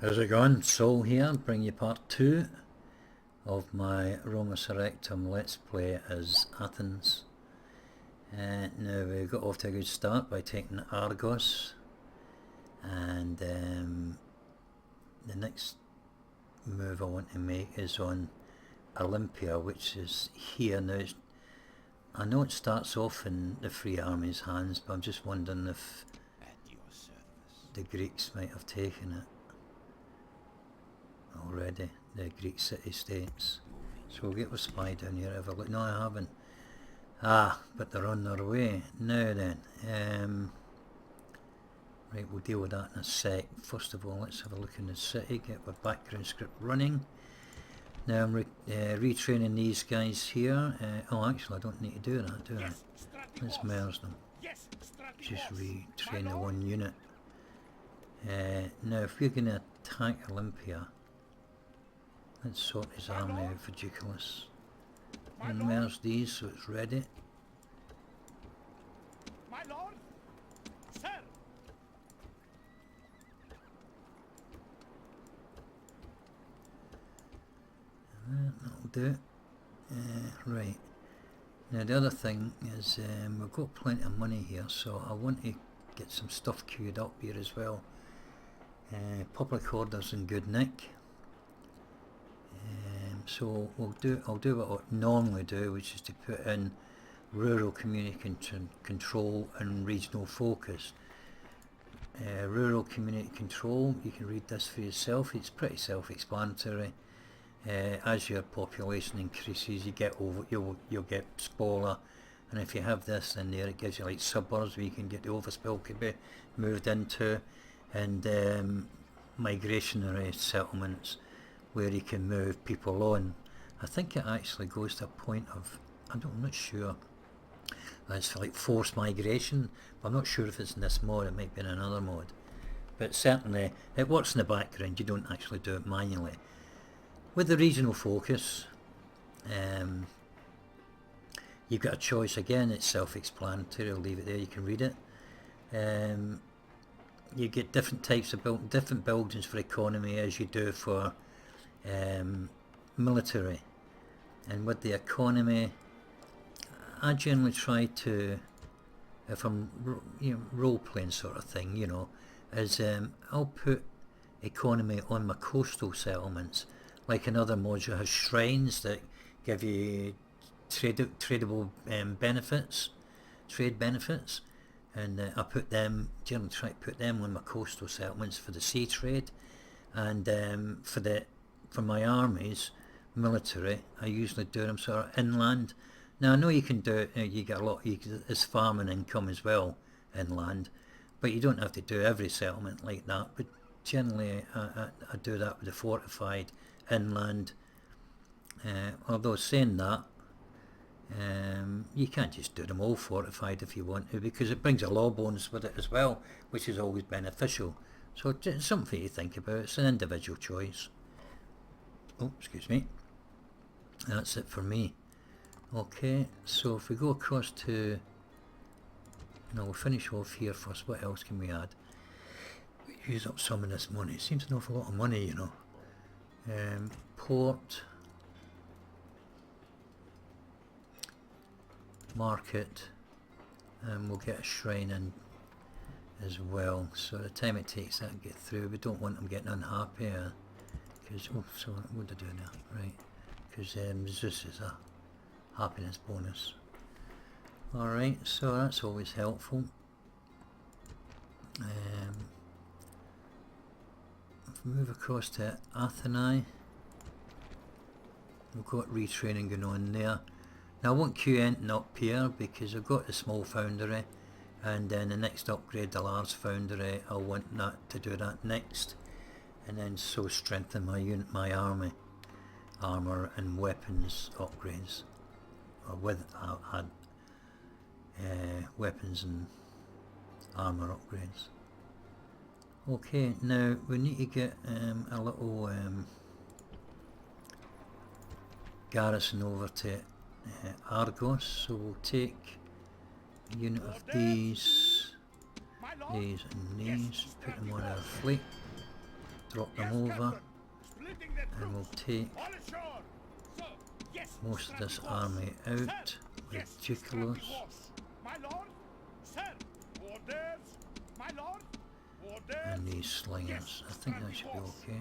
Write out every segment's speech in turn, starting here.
How's it going? Sol here, bring you part 2 of my Roma Surrectum Let's Play as Athens. Now we got off to a good start by taking Argos, and the next move I want to make is on Olympia, which is here. Now I know it starts off in the Free Army's hands, but I'm just wondering if the Greeks might have taken it already, the Greek city-states. So we'll get our spy down here, have a look. No, I haven't. But they're on their way. Now then, right, we'll deal with that in a sec. First of all, let's have a look in the city, get our background script running. Now I'm retraining these guys here. Oh, actually I don't need to do that, do I? Let's merge them. Just retrain the one unit. Now if we're going to attack Olympia, let's sort his army out for Duculus. And merge these so it's ready. My lord, sir. That'll do. Right. Now the other thing is we've got plenty of money here, so I want to get some stuff queued up here as well. Public order's in good nick. So I'll do what I normally do, which is to put in rural community control and regional focus. Rural community control, you can read this for yourself, it's pretty self-explanatory. As your population increases, you'll get smaller, and if you have this in there, it gives you like suburbs where you can get the overspill could be moved into, and migrationary settlements where you can move people on. I think it actually goes to a point of, I'm not sure, it's for like forced migration, but I'm not sure if it's in this mod, it might be in another mod. But certainly it works in the background, you don't actually do it manually. With the regional focus, you've got a choice again, it's self-explanatory, I'll leave it there, you can read it. You get different types of different buildings for economy as you do for military. And with the economy, I generally try to, if I'm role playing sort of thing, is I'll put economy on my coastal settlements. Like another module has shrines that give you tradable benefits, trade benefits, and I put them, generally try to put them on my coastal settlements for the sea trade, and for my armies, military, I usually do them sort of inland. Now I know you can do it, you get a lot, it's farming income as well inland, but you don't have to do every settlement like that, but generally I do that with the fortified inland. Although saying that, you can't just do them all fortified if you want to, because it brings a law bonus with it as well, which is always beneficial. So it's something for you to think about, it's an individual choice. Oh, excuse me. That's it for me. Okay, so if we go across to, we'll finish off here first. What else can we add? We use up some of this money. It seems an awful lot of money, Port, market, and we'll get a shrine in as well. So the time it takes that to get through, we don't want them getting unhappy. Because, so what did I do now? Right, because Zeus is a happiness bonus. Alright, so that's always helpful. If we move across to Atheni, we've got retraining going on there. Now I won't queue anything up here because I've got the small foundry, and then the next upgrade, the large foundry, I'll want that to do that next. And then so strengthen my army, armour and weapons upgrades, or with weapons and armour upgrades. Okay, now we need to get a little garrison over to Argos, so we'll take a unit of these and these, put them on our fleet. drop Yes, them over, Captain. Splitting their and we'll troops. take All ashore. Sir, yes. most of this scrappy horse. army Sir, out yes, with scrappy Ducalos. horse. My lord. Sir, orders. My lord. Orders. And these slingers. Yes, I think that scrappy should be horse. okay.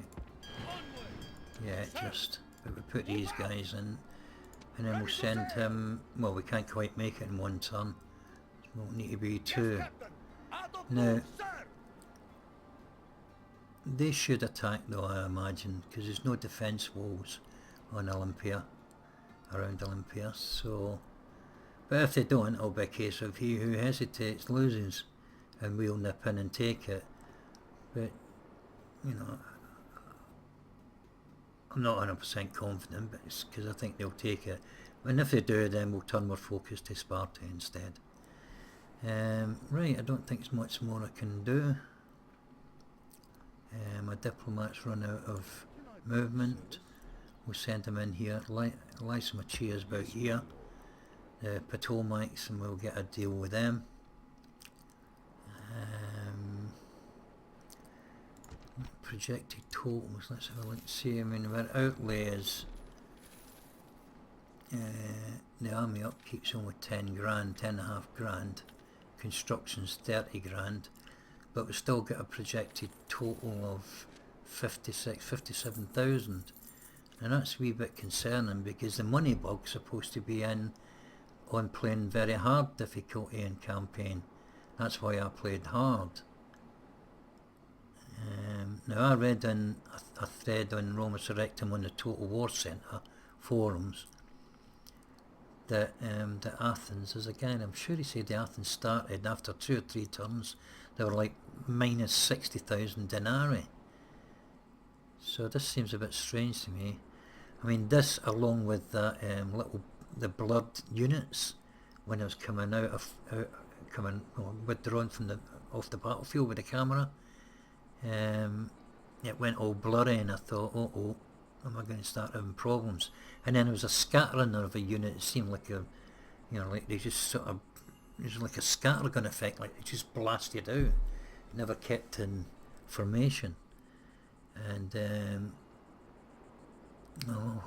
Onward. Yeah, Sir. just, but we put these guys in, and then Ready we'll to send sail. him, well, we can't quite make it in one turn. It won't need to be Yes, two. Captain. Out of Now, move, sir. they should attack though, I imagine, because there's no defence walls on Olympia, around Olympia, so... But if they don't, it'll be a case of he who hesitates loses, and we'll nip in and take it. But, you know, I'm not 100% confident, but it's because I think they'll take it. And if they do, then we'll turn our focus to Sparta instead. Right, I don't think there's much more I can do. My diplomats run out of movement. We'll send them in here. Lysimachia's about here. The Potomacs, and we'll get a deal with them. Projected totals, let's have a look, see, I mean, our outlay is the army upkeep's only 10 grand, 10.5 grand, construction's 30 grand, but we still get a projected total of 57,000, and that's a wee bit concerning because the money bug's supposed to be in on playing very hard difficulty in campaign. That's why I played hard. Now I read in a thread on Roma Surrectum on the Total War Centre forums that Athens, as again, I'm sure he said the Athens started after 2 or 3 turns, they were like minus 60,000 denarii. So this seems a bit strange to me. I mean, this along with that the blood units when I was coming withdrawn from off the battlefield with the camera. It went all blurry and I thought, oh, am I going to start having problems? And then there was a scattering of a unit. It seemed like like they just sort of, it was like a scattergun effect, like they just blasted out, never kept in formation. And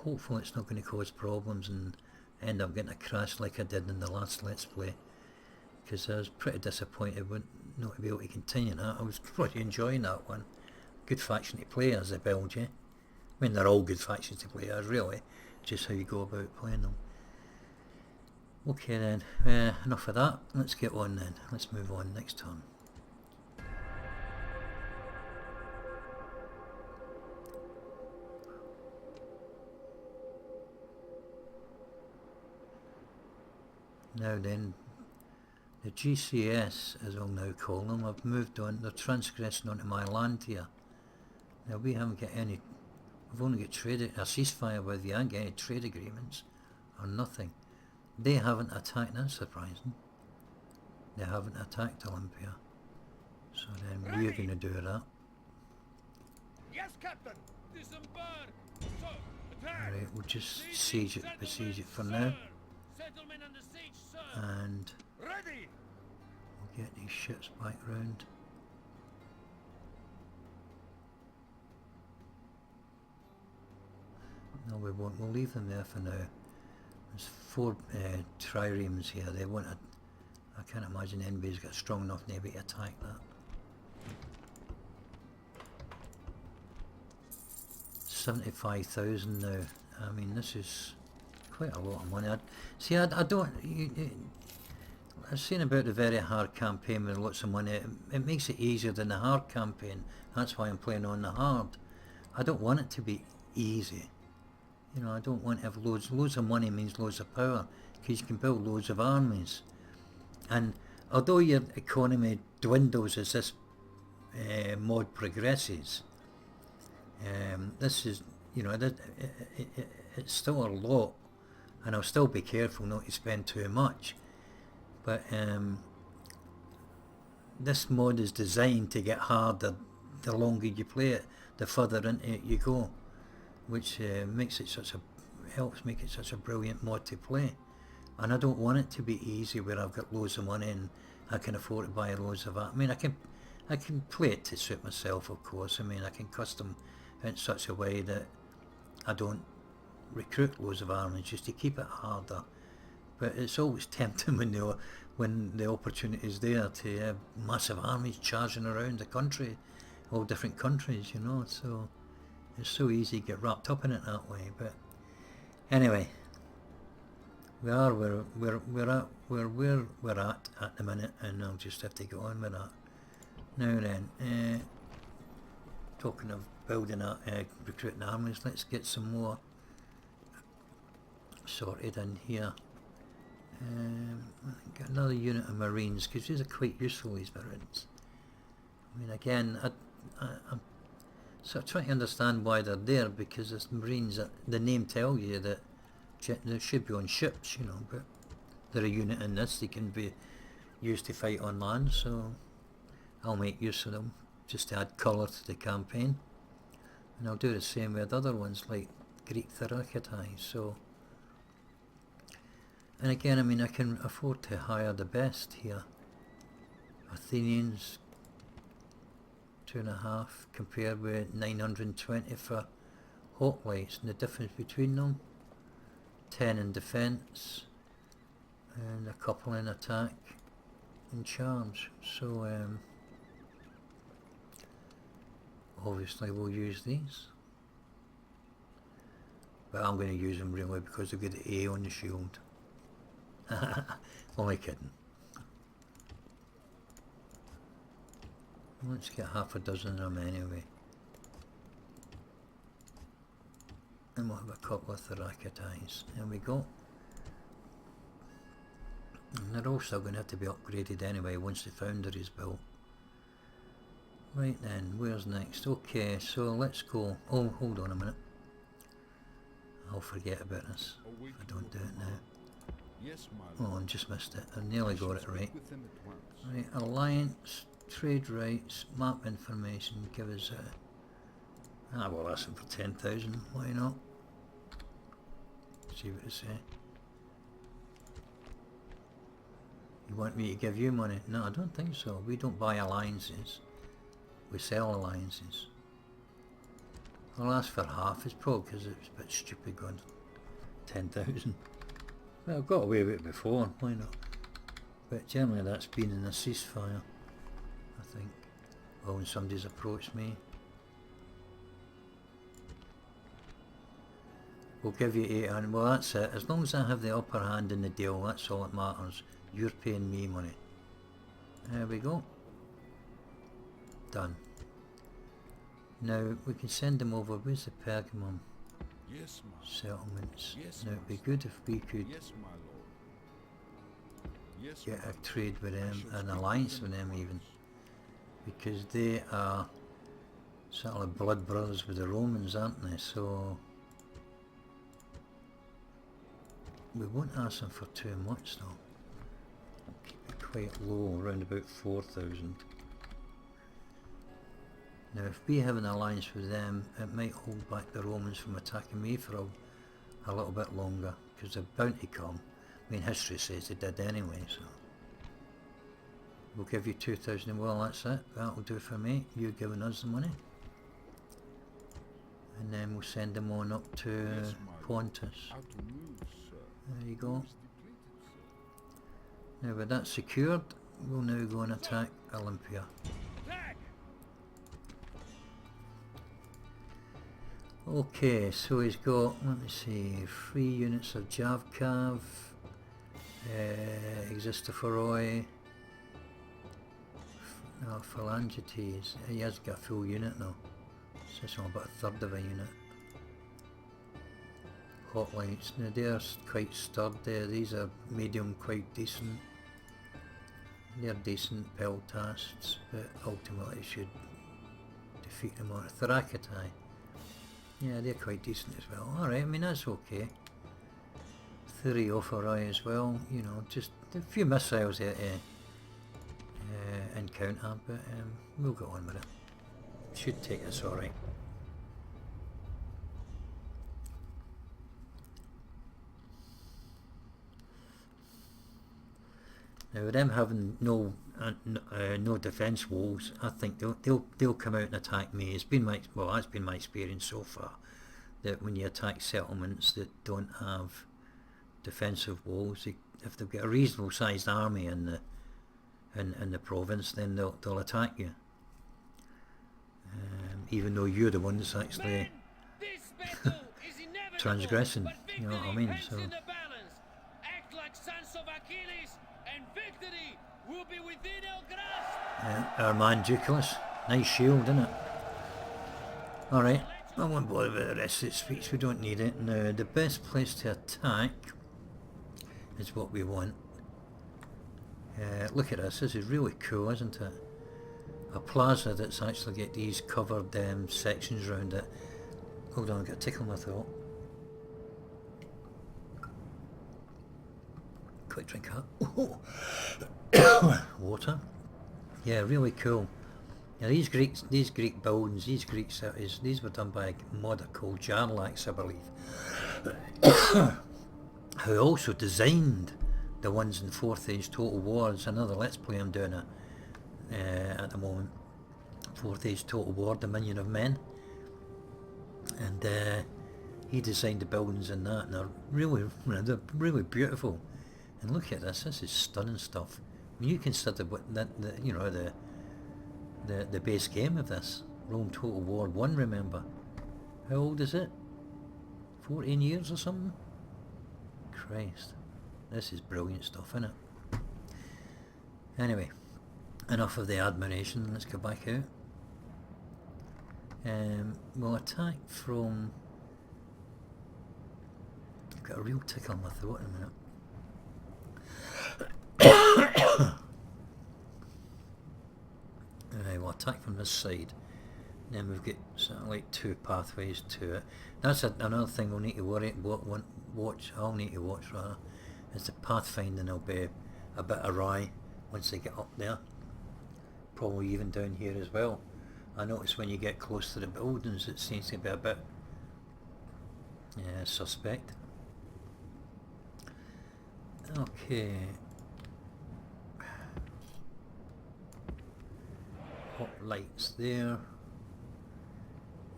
hopefully it's not going to cause problems and end up getting a crash like I did in the last Let's Play, because I was pretty disappointed not to be able to continue that. I was pretty enjoying that one. Good faction to play as the Belgian. I mean, they're all good factions to play as, really, just how you go about playing them. Okay then, enough of that, let's get on then, let's move on next turn. Now then, the GCS, as I'll now call them, have moved on, they're transgressing onto my land here. Now we haven't got any, we've only got a ceasefire with you, I ain't got any trade agreements, or nothing. They haven't attacked, that's surprising. They haven't attacked Olympia. So then we're going to do that. Yes, Captain. Disembark. Sir, attack. Alright, we'll just besiege it for now. Settlement under siege, sir. And Ready. we'll get these ships back round. No, we won't. We'll leave them there for now. There's 4 triremes here. They want to. I can't imagine anybody's got a strong enough navy to attack that. 75,000 now. I mean, this is quite a lot of money. I don't. I've seen about the very hard campaign with lots of money. It makes it easier than the hard campaign. That's why I'm playing on the hard. I don't want it to be easy. You know, I don't want to have loads of money means loads of power, because you can build loads of armies. And although your economy dwindles as this mod progresses, this is, you know, it's still a lot, and I'll still be careful not to spend too much. But this mod is designed to get harder the longer you play it, the further into it you go, which makes it helps make it such a brilliant mod to play. And I don't want it to be easy where I've got loads of money and I can afford to buy loads of that. I mean, I I can play it to suit myself, of course. I mean, I can custom in such a way that I don't recruit loads of armies just to keep it harder. But it's always tempting when the opportunity is there to have massive armies charging around the country, all different countries, you know. So it's so easy to get wrapped up in it that way. But anyway, we are where we're at the minute, and I'll just have to go on with that. Now then, talking of building up, recruiting armies, let's get some more sorted in here. Get another unit of Marines, because these are quite useful, these Marines. I mean, again, I'm sort of trying to understand why they're there, because it's Marines, the name tells you that they should be on ships, you know, but they're a unit in this, they can be used to fight on land, so I'll make use of them, just to add colour to the campaign. And I'll do the same with other ones, like Greek Therakitai, so... And again, I mean, I can afford to hire the best here. Athenians, 2.5, compared with 920 for hoplites, and the difference between them, 10 in defence, and a couple in attack and charge. So, obviously we'll use these. But I'm going to use them really because they've got the A on the shield. Only kidding. Let's get half a dozen of them anyway. And we'll have a couple of Therakitais. There we go. And they're also going to have to be upgraded anyway once the foundry is built. Right then, where's next? Okay, so let's go. Oh, hold on a minute. I'll forget about this if I don't do it now. Yes, my lord. Oh, I just missed it. I nearly got it right. Right, alliance, trade rights, map information, give us a... we'll ask them for 10,000, why not? See what they say. You want me to give you money? No, I don't think so. We don't buy alliances. We sell alliances. I'll ask for half. It's probably because it's a bit stupid going 10,000. Well, I've got away with it before, why not? But generally that's been in a ceasefire, I think. Well, when somebody's approached me. We'll give you 800. Well, that's it. As long as I have the upper hand in the deal, that's all that matters. You're paying me money. There we go. Done. Now, we can send them over. Where's the Pergamum? Yes, my lord. Settlements. Yes, now, it'd be good if we could Yes, my lord. Yes, get my a trade with them, an alliance with them even. Because they are sort of blood brothers with the Romans, aren't they? So we won't ask them for too much though. We'll keep it quite low, around about 4,000. Now if we have an alliance with them, it might hold back the Romans from attacking me for a little bit longer, because they're bound to come. I mean, history says they did anyway, so. We'll give you 2,000, well that's it, that'll do for me, you giving us the money. And then we'll send them on up to Pontus. There you go. Now with that secured, we'll now go and attack Olympia. Okay, so he's got, let me see, 3 units of Javcav, Existophoroi, Phalangites. He has got a full unit now, so it's only about a third of a unit. Hoplites, now they're quite sturdy, these are medium, quite decent. They're decent peltasts, but ultimately should defeat them on Therakitai. Yeah, they're quite decent as well. Alright, I mean that's okay. 3 Ophorai as well, you know, just a few missiles there to encounter, but we'll go on with it. Should take us alright. Now with them having no defence walls, I think they'll come out and attack me. It's been that's been my experience so far, that when you attack settlements that don't have defensive walls, if they've got a reasonable sized army in the province, then they'll attack you. Even though you're the one that's actually transgressing, you know what I mean? So act like sons of Achilles, and victory will be within our grasp. our man Duculus, nice shield, isn't it? Alright, I won't bother with the rest of the speech, we don't need it. Now the best place to attack is what we want. Look at this is really cool, isn't it? A plaza that's actually got these covered sections around it. Hold on, I've got a tickle in my throat. Quick drink that. Water. Yeah, really cool. Now these Greek buildings, these Greek cities, these were done by a modder called Jarlax, I believe. Who also designed the ones in 4th Age Total War. There's another Let's Play I'm doing at the moment. 4th Age Total War, Dominion of Men. And he designed the buildings in that, and they're really beautiful. And look at this is stunning stuff. When you consider what the base game of this, Rome Total War 1, remember? How old is it? 14 years or something? Christ. This is brilliant stuff, isn't it? Anyway, enough of the admiration, let's go back out. We'll attack from... I've got a real tickle in my throat in a minute. Anyway, we'll attack from this side. Then we've got sort of like 2 pathways to it. That's another thing we'll need to I'll need to watch rather, is the pathfinding will be a bit awry once they get up there. Probably even down here as well. I notice when you get close to the buildings it seems to be a bit suspect. Okay. Hot lights there.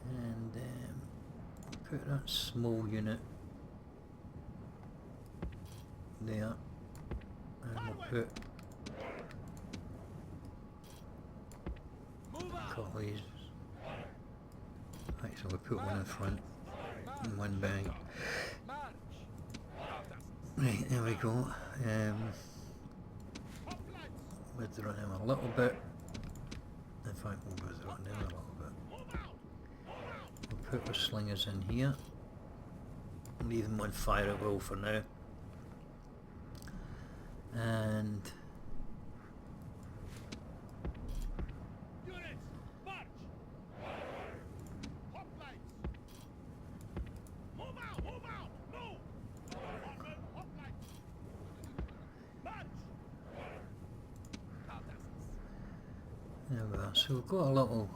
And put that small unit there. And we'll put these. Actually, we'll put one in front and one back. Right, there we go. Withdraw them a little bit. In fact, we'll withdraw them a little bit. We'll put our slingers in here. Leave them on fire at will for now. And there we are. So we've got a little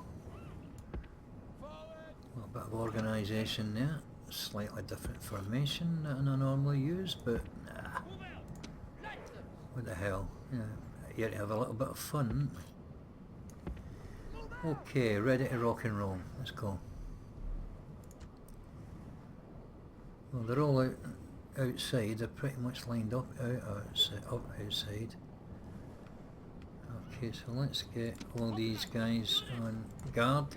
bit of organisation there. Slightly different formation than I normally use, but nah. What the hell? Yeah, here to have a little bit of fun. Okay, ready to rock and roll. Let's go. Well, they're all outside. They're pretty much lined up outside. Okay, so let's get all these guys on guard.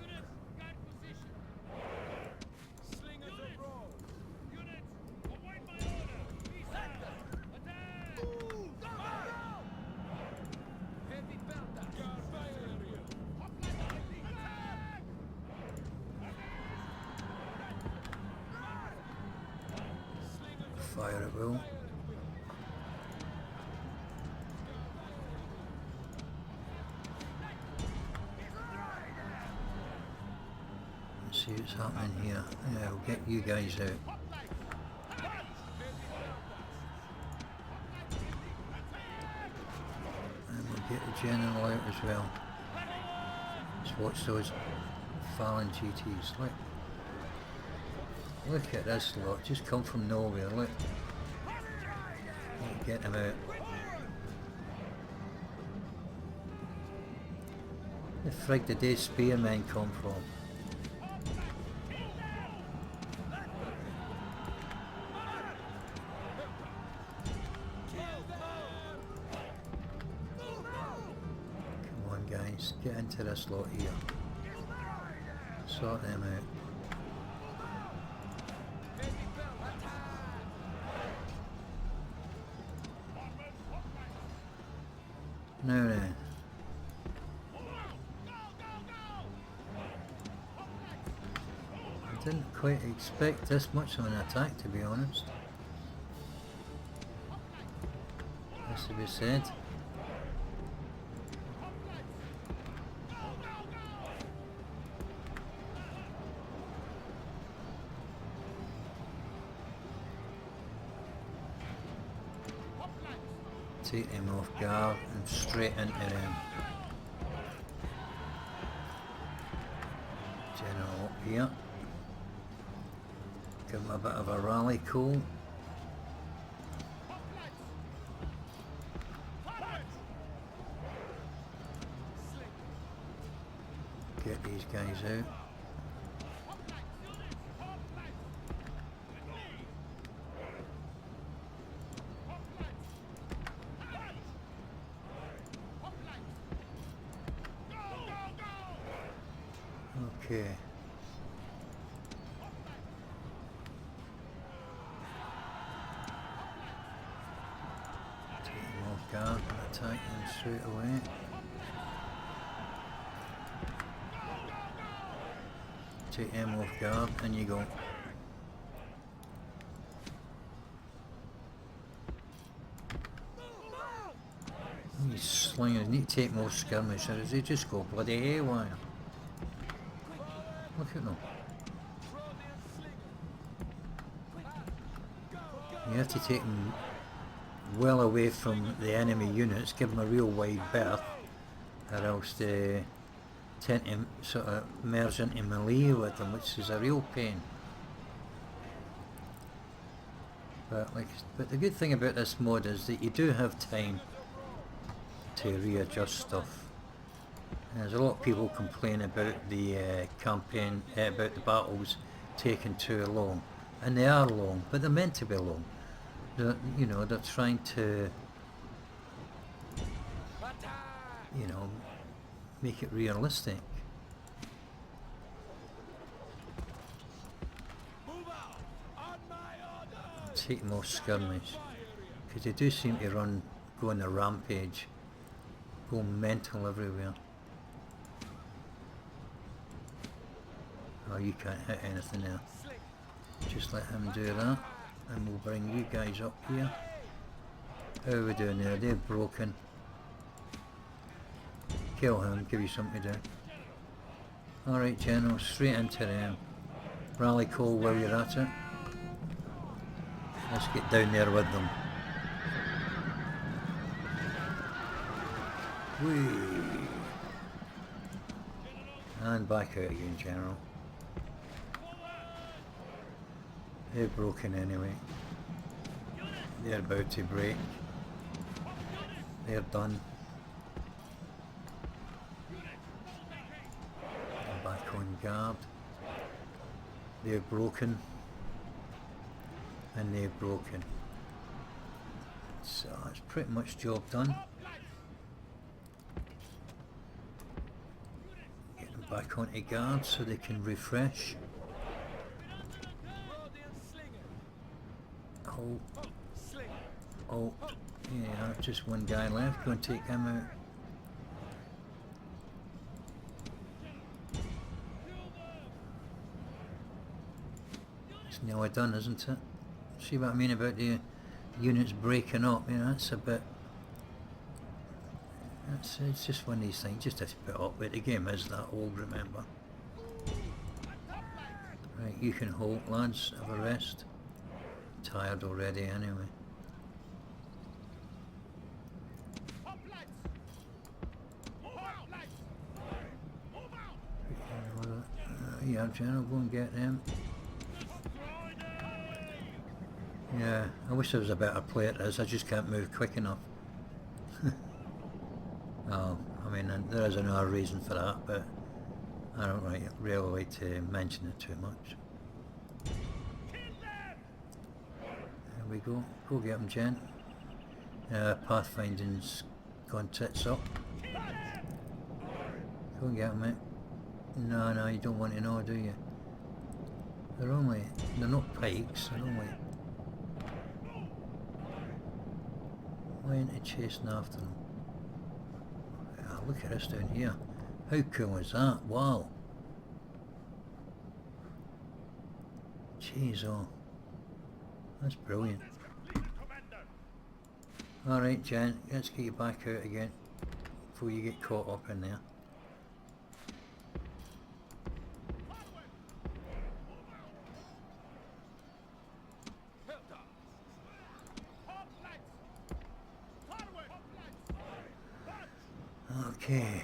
Fire at will. Let's see what's happening here. Yeah, we'll get you guys out. And we'll get the general out as well. Let's watch those fallen GTs. Look at this lot, just come from nowhere, look. Get them out. The frig did these spearmen come from? Come on guys, get into this lot here. Sort them out. Now then. I didn't quite expect this much of an attack, to be honest. Has to be said. Take them off guard and straight into them. General up here. Give them a bit of a rally call. Get these guys out. Okay. Take them off guard and attack them straight away. Take them off guard and you go. These slingers need to take more skirmishers, they just go bloody haywire. Look at them. You have to take them well away from the enemy units, give them a real wide berth, or else they tend to sort of merge into melee with them, which is a real pain. But the good thing about this mod is that you do have time to readjust stuff. There's a lot of people complain about the campaign, about the battles taking too long, and they are long, but they're meant to be long. You know, they're trying to, you know, make it realistic. Take more skirmish, because they do seem to go on a rampage, go mental everywhere. Oh, you can't hit anything there. Just let him do that, and we'll bring you guys up here. How are we doing there? They're broken. Kill him, give you something to do. Alright, General, straight into them. Rally call while you're at it. Let's get down there with them. Whee! And back out again, General. They're broken anyway. They're about to break. They're done. They're back on guard. They're broken. And they're broken. So it's pretty much job done. Get them back onto guard so they can refresh. Oh, yeah, just one guy left. Go and take him out. It's nearly done, isn't it? See what I mean about the units breaking up? You know, that's a bit. It's just one of these things. Just have to put up with. The game is that old, remember? Right, you can hold, lads. Have a rest. Tired already, anyway. Yeah, General, go and get them. Yeah, I wish there was a better play at this. I just can't move quick enough. Oh, I'm mean, and there is another reason for that, but I don't really like to mention it too much. There we go. Go get him, Jen. Pathfinding's gone tits up. Go and get him, mate. No, you don't want to know, do you? They're not pikes, they're only... Why ain't they chasing after them? Ah, look at this down here. How cool is that? Wow. Jeez, oh. That's brilliant. Alright, Jen, let's get you back out again before you get caught up in there. Okay.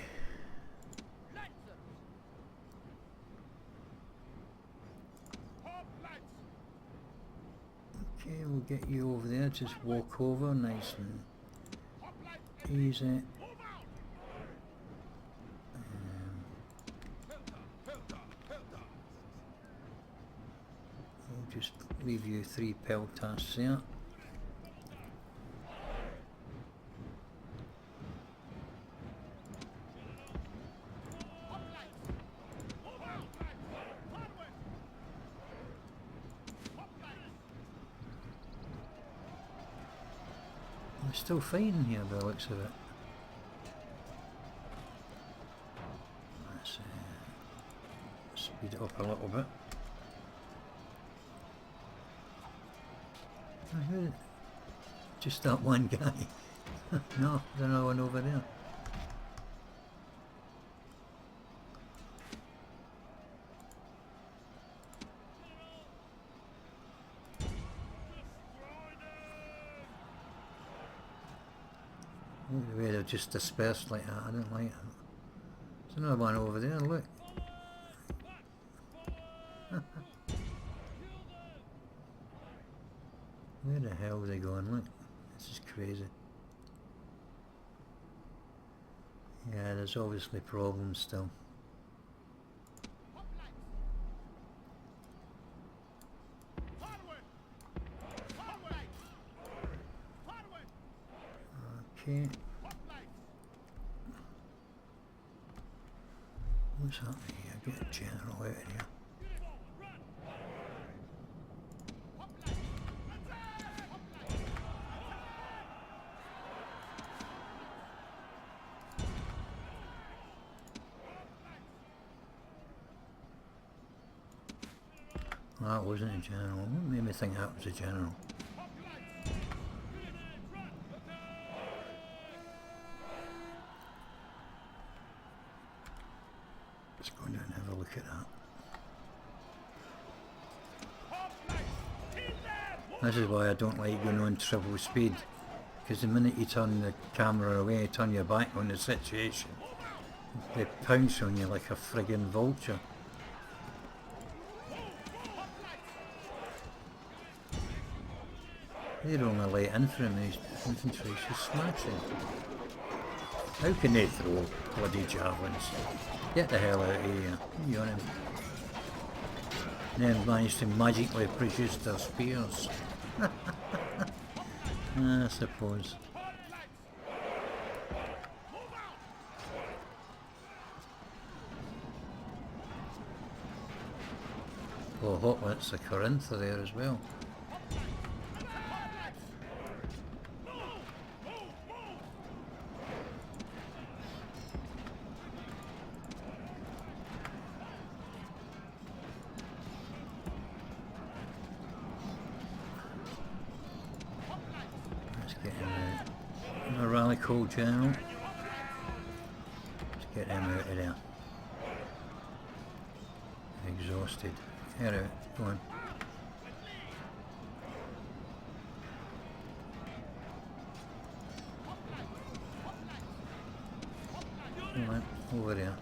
Okay, we'll get you over there. Just walk over, nice and easy. We'll just leave you 3 pell tasks there. We're still fighting here by the looks of it. Let's speed it up a little bit. Just that one guy. No, there's another one over there. Look at the way they're just dispersed like that, I don't like it. There's another one over there, look. Where the hell are they going? Look, this is crazy. Yeah, there's obviously problems still. Okay. What's happening here? Get a general out of here. That wasn't a general. What made me think that was a general? Let's go down and have a look at that. This is why I don't like going on triple speed, because the minute you turn the camera away, turn your back on the situation, they pounce on you like a friggin' vulture. They're only light infantry, she's smashing. How can they throw bloody javelins? Get the hell out of here. You on him. Then managed to magically produce their spears. I suppose. Oh, Hotwit's a Corinther there as well. A rally call general. Let's get him out of there. Exhausted. Get out, go on. Come on, over there.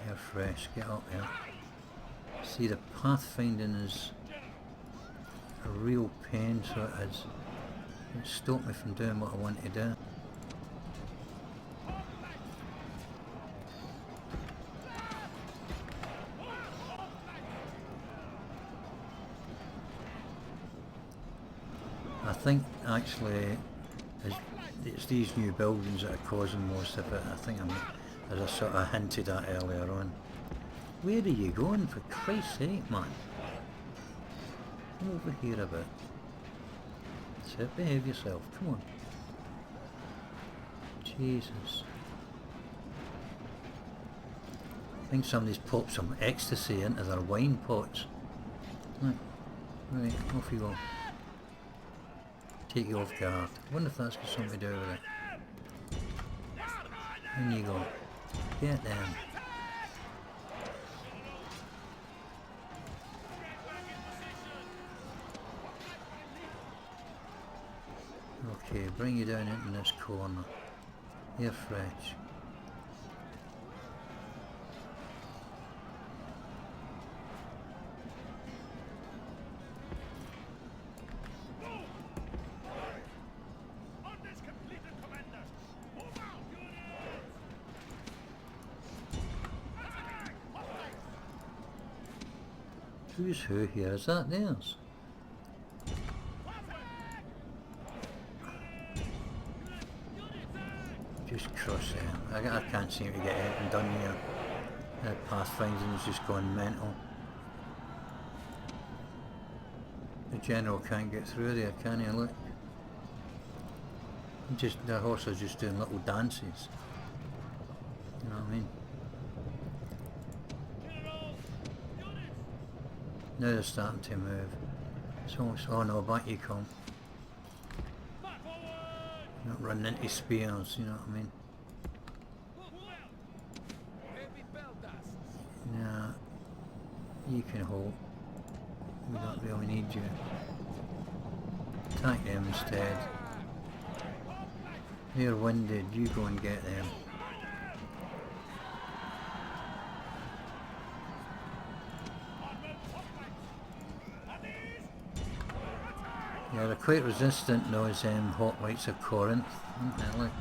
You're fresh, get up here. See, the pathfinding is a real pain, so it is. It stopped me from doing what I want to do. I think actually it's these new buildings that are causing most of it. I think as I sort of hinted at earlier on. Where are you going, for Christ's sake, man? Come over here a bit. Sit, behave yourself, come on. Jesus. I think somebody's popped some ecstasy into their wine pots. Right, off you go. Take you off guard. I wonder if that's got something to do with it. In you go. Get them. Okay, bring you down into this corner. You're fresh. Who's who here? Is that theirs? Just cross there. I can't seem to get anything done here. Pathfinding's just gone mental. The general can't get through there, can he? Look. The horse is just doing little dances. You know what I mean? Now they're starting to move. So, oh no, back you come. Not running into spears, you know what I mean? Nah, you can hold. We don't really need you. Attack them instead. They're winded, you go and get them. Yeah, they're quite resistant, those hoplites of Corinth, aren't they? Look.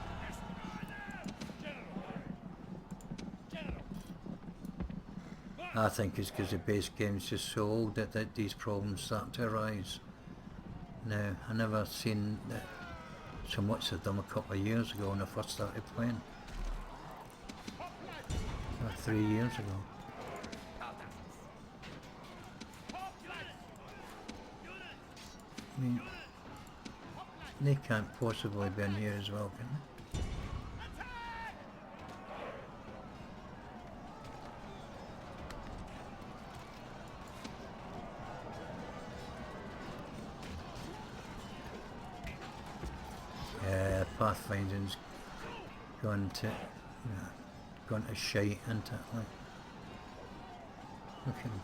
I think it's because the base game's just so old that these problems start to arise. Now, I never seen that so much of them a couple of years ago when I first started playing. Or 3 years ago. I mean, they can't possibly be in here as well, can they? Yeah, pathfinding's gone to shite, isn't it? Like, look at them.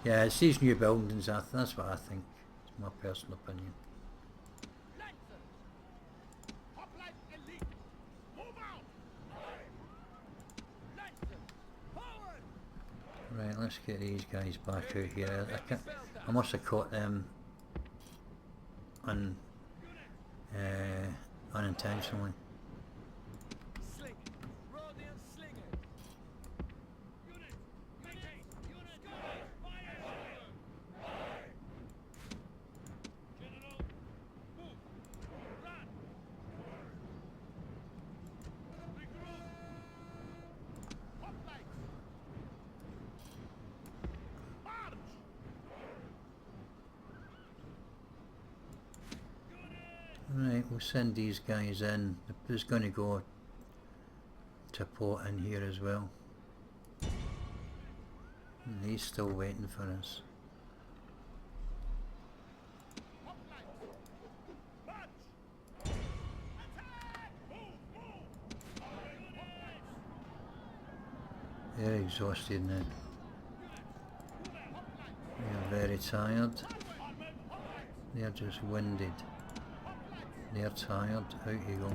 Yeah, it's these new buildings, that's what I think. It's my personal opinion. Right, let's get these guys back out here. I must have caught them unintentionally. Right, we'll send these guys in. There's going to go to port in here as well. And he's still waiting for us. They're exhausted now. They're very tired. They're just winded. They're tired. Out you go.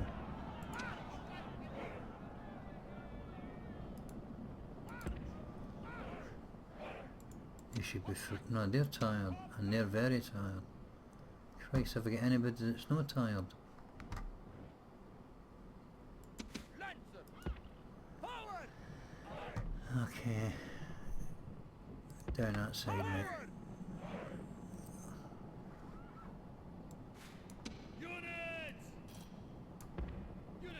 You should be no, they're tired, and they're very tired. Christ, have I got anybody that's not tired? Okay. Down that side, mate. Units! Units,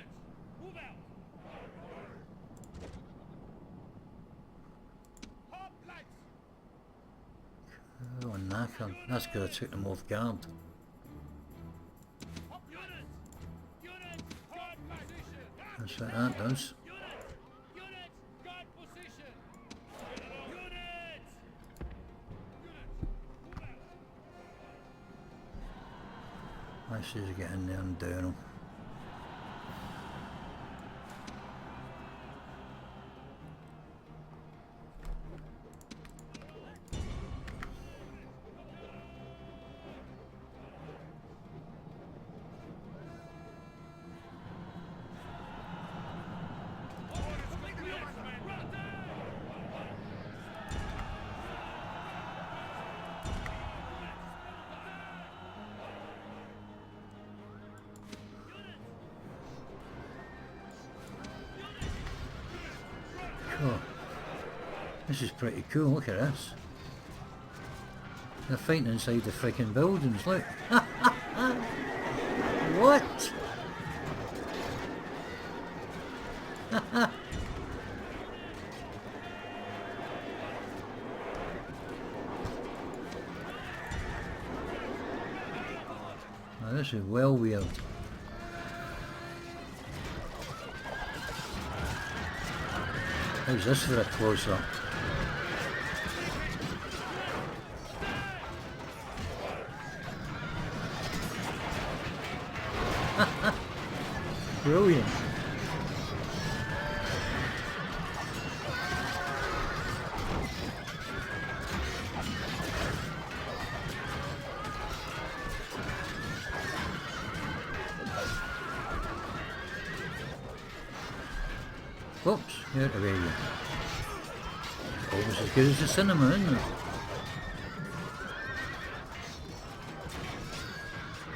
move out! Hoplites! Oh, knacker. That's good, I took them off guard. Units! Units, guard position! That's what that does. Units! Units, guard position! Units! Units, move out! I should get in there and down them. Cool. This is pretty cool, look at this. They're fighting inside the freaking buildings, look. What? Now this is well weird. How's this for a close-up? Brilliant. Whoops, you're out of area. Almost as good as the cinema, isn't it?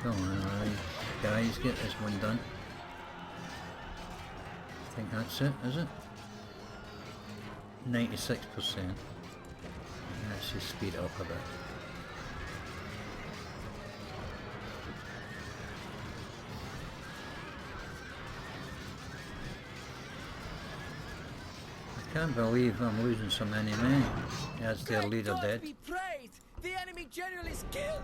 Come on, alright. Guys, get this one done. I think that's it, is it? 96%. Let's just speed it up a bit. I can't believe I'm losing so many men. As their leader dead. Be praised. The enemy general is killed.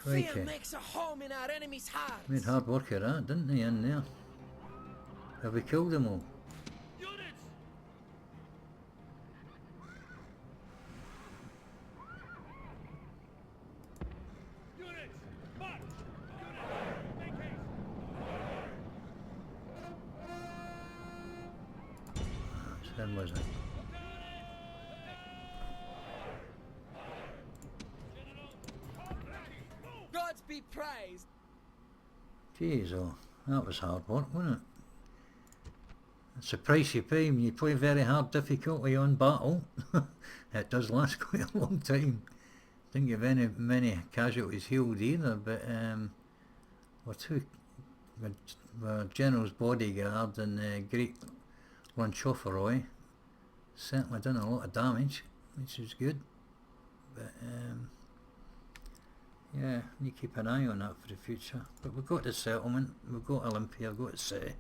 Crikey. Fear makes a home in our enemy's hearts. Made hard work of that, didn't they, in there? Have we killed them all? Units! Units! March! Units! Make haste! When was it? Gods be praised. Jeez, oh, that was hard work, wasn't it? It's the price you pay when you play very hard difficulty on battle. It does last quite a long time. Didn't give many casualties healed either, but we're two General's bodyguard and Greek Lunchoferoi certainly done a lot of damage, which is good. But yeah, you keep an eye on that for the future. But we've got the settlement, we've got Olympia, we've got the city,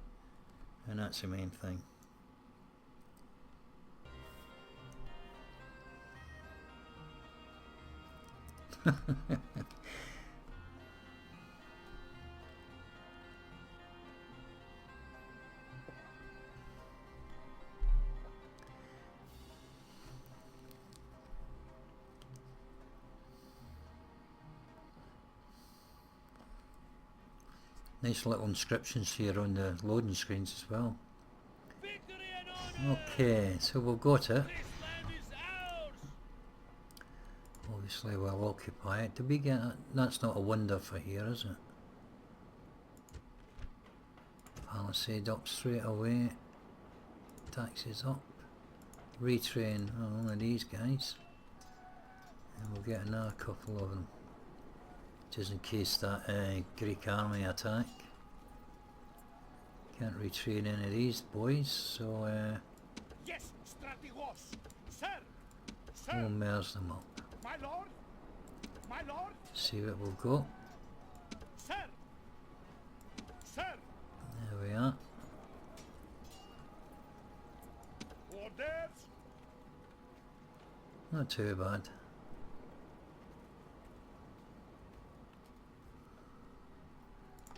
and that's the main thing. Nice little inscriptions here on the loading screens as well. Victory and honor! Okay, so we've got it. This land is ours! Obviously we'll occupy it. Did we get it? That's not a wonder for here, is it? Palisade up straight away. Taxes up. Retrain one of these guys. And we'll get another couple of them. just in case that Greek army attack. Can't retrain any of these boys, so Yes, strategos. Sir. we'll merge them up. My lord. My lord. See what we'll go. Sir. Sir. There we are. Orders. Not too bad.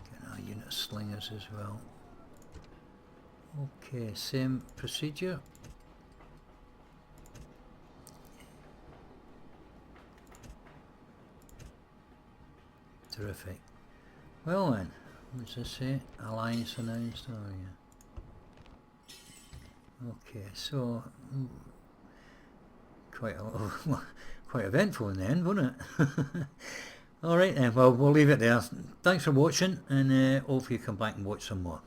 Get our unit of slingers as well. Okay, same procedure. Terrific. Well then, what's this say? Alliance announced. Oh yeah. Okay, so quite quite eventful in the end, wasn't it? All right then. Well, we'll leave it there. Thanks for watching, and hopefully you come back and watch some more.